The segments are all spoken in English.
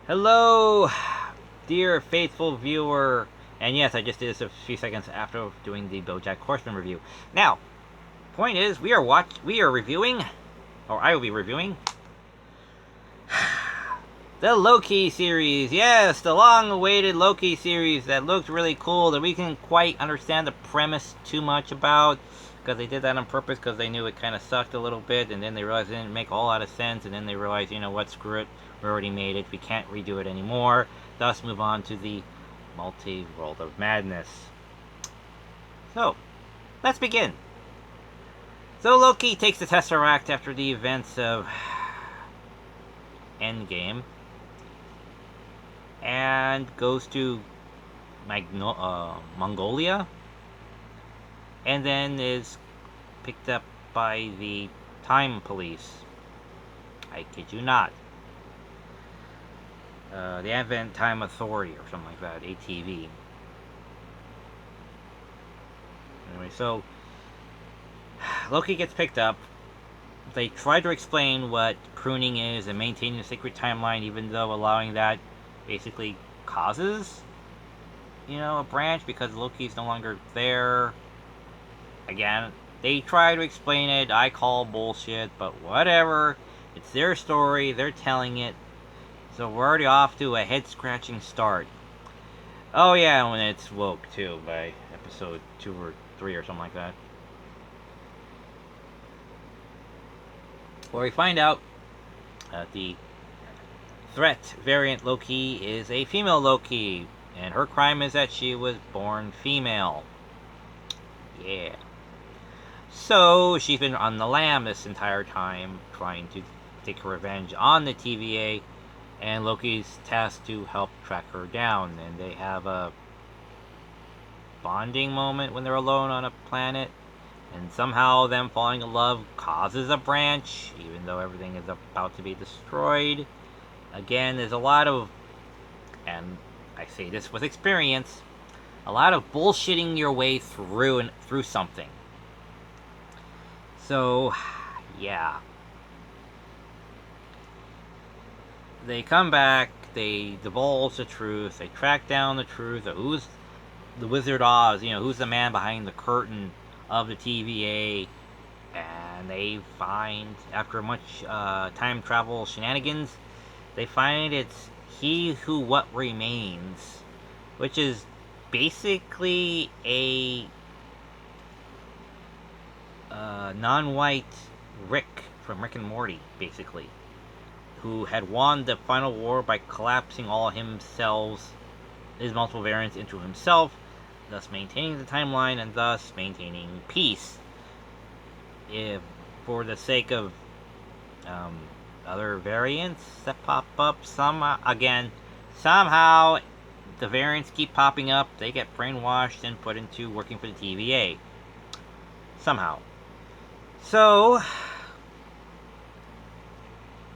Hello, dear faithful viewer. And yes, I just did this a few seconds after doing the BoJack Horseman review. Now, point is, we are reviewing, or I will be reviewing, the Loki series. Yes, the long-awaited Loki series that looked really cool, that we can quite understand the premise too much about, because they did that on purpose, because they knew it kind of sucked a little bit, and then they realized it didn't make a whole lot of sense, and then they realized, you know what, screw it, we already made it, we can't redo it anymore, thus move on to the multi-world of madness. So, let's begin. So Loki takes the Tesseract after the events of Endgame, and goes to Mongolia, and then is picked up by the Time Police. I kid you not. The Advent Time Authority, or something like that, ATV. Anyway, so Loki gets picked up. They try to explain what pruning is and maintaining the sacred timeline, even though allowing that basically causes, a branch, because Loki's no longer there. Again, they try to explain it. I call bullshit, but whatever. It's their story. They're telling it. So we're already off to a head-scratching start. Oh yeah, when it's woke too, by episode 2 or 3 or something like that. Where we find out that the threat variant Loki is a female Loki, and her crime is that she was born female. Yeah. So she's been on the lam this entire time, trying to take her revenge on the TVA, and Loki's tasked to help track her down. And they have a bonding moment when they're alone on a planet, and somehow them falling in love causes a branch, even though everything is about to be destroyed. Again, there's a lot of, and I say this with experience, a lot of bullshitting your way through something. So, yeah. They come back, they divulge the truth, they track down the truth of who's the Wizard Oz, who's the man behind the curtain of the TVA, and they find, after much time travel shenanigans, they find it's he who what remains, which is basically a non-white Rick from Rick and Morty, basically, who had won the final war by collapsing all himself, his multiple variants, into himself, thus maintaining the timeline and thus maintaining peace. If, for the sake of other variants that pop up, somehow the variants keep popping up, they get brainwashed and put into working for the TVA. Somehow. So,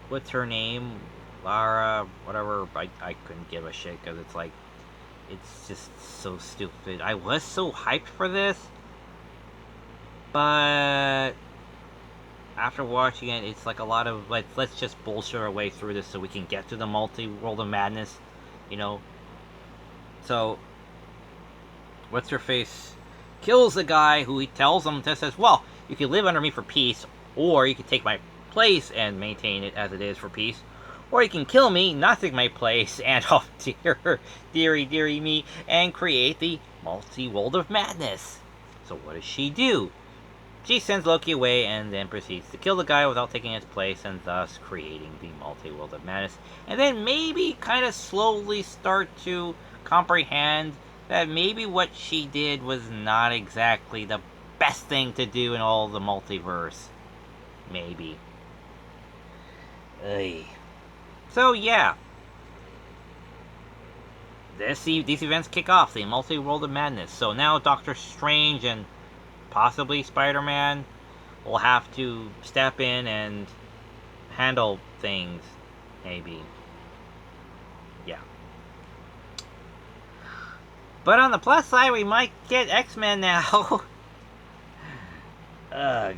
what's her name? Lara, whatever. I couldn't give a shit, because it's just so stupid. I was so hyped for this, but after watching it, it's like a lot of, let's just bullshit our way through this so we can get to the multi-world of madness, So, what's her face kills the guy who he tells him, says, well, you can live under me for peace, or you can take my place and maintain it as it is for peace, or you can kill me, not take my place, and oh dearie me, and create the multi-world of madness. So what does she do? She sends Loki away and then proceeds to kill the guy without taking his place, and thus creating the multi-world of madness. And then maybe kind of slowly start to comprehend that maybe what she did was not exactly the best thing to do in all the multiverse. Maybe. Ugh. So yeah. These events kick off the multi-world of madness. So now Doctor Strange and possibly Spider-Man will have to step in and handle things. Maybe. Yeah. But on the plus side, we might get X-Men now. Ugh.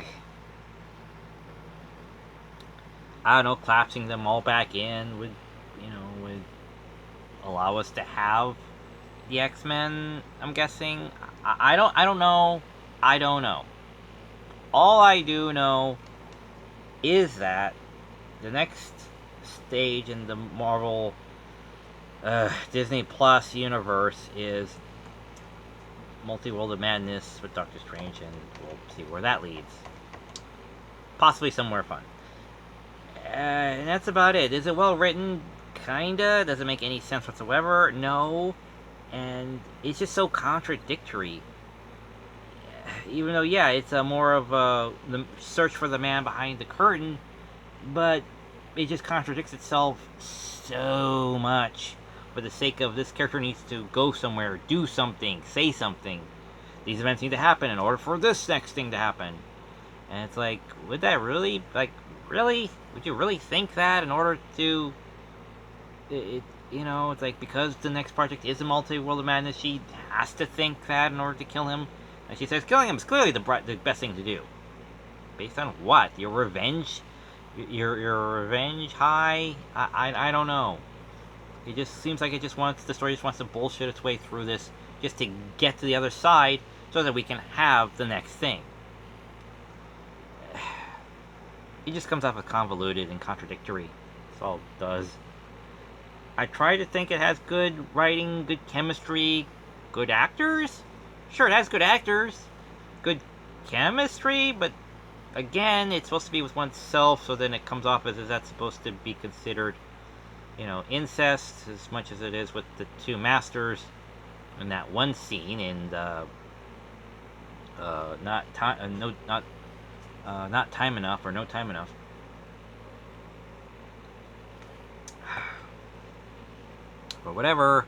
I don't know, collapsing them all back in with allow us to have the X-Men, I'm guessing. I don't know. I don't know. All I do know is that the next stage in the Marvel Disney Plus universe is Multi-World of Madness with Doctor Strange, and we'll see where that leads. Possibly somewhere fun. And that's about it. Is it well written? Kinda. Does it make any sense whatsoever? No. And it's just so contradictory. Even though, yeah, it's more of the search for the man behind the curtain, but it just contradicts itself so much for the sake of this character needs to go somewhere, do something, say something. These events need to happen in order for this next thing to happen. And it's like, would that really, really? Would you really think that in order to, it's like, because the next project is a Multi-World of Madness, she has to think that in order to kill him. And she says killing him is clearly the best thing to do. Based on what? Your revenge? Your revenge high? I don't know. It just seems like the story just wants to bullshit its way through this just to get to the other side so that we can have the next thing. It just comes off as convoluted and contradictory. That's all it does. I try to think it has good writing, good chemistry, good actors. Sure, it has good actors, good chemistry, but again, it's supposed to be with oneself, so then it comes off as, is that supposed to be considered, incest as much as it is with the two masters in that one scene in the not time enough or no time enough. But whatever.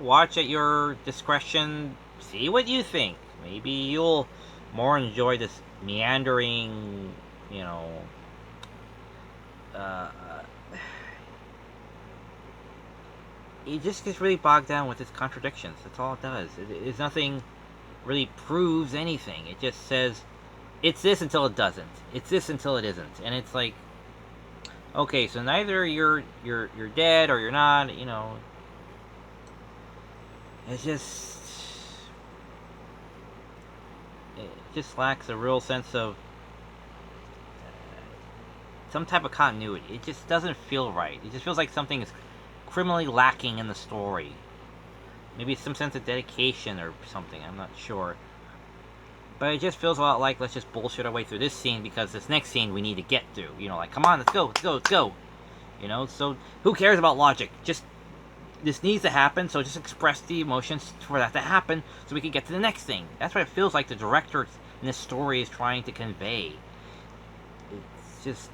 Watch at your discretion. See what you think. Maybe you'll more enjoy this meandering, it just gets really bogged down with its contradictions. That's all it does. It's nothing really proves anything. It just says it's this until it doesn't. It's this until it isn't. And it's like, okay, so neither you're dead or you're not. It just lacks a real sense of some type of continuity. It just doesn't feel right. It just feels like something is criminally lacking in the story. Maybe some sense of dedication or something. I'm not sure. But it just feels a lot like, let's just bullshit our way through this scene because this next scene we need to get to. Like, come on, let's go. So who cares about logic? Just, this needs to happen, so just express the emotions for that to happen so we can get to the next thing. That's what it feels like the director in this story is trying to convey. It's just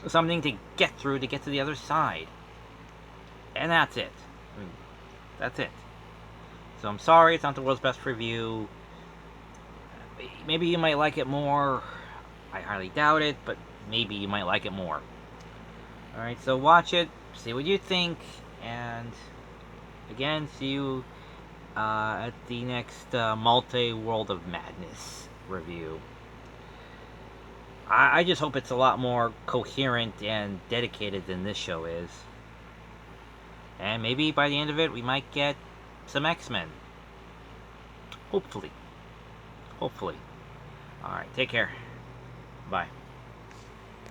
something to get through to get to the other side. And that's it. That's it. So I'm sorry it's not the world's best review. Maybe you might like it more. I highly doubt it, but maybe you might like it more. Alright, so watch it, see what you think, and again, see you at the next Multi-World of Madness review. I just hope it's a lot more coherent and dedicated than this show is. And maybe by the end of it, we might get some X-Men. Hopefully. Alright, take care. Bye.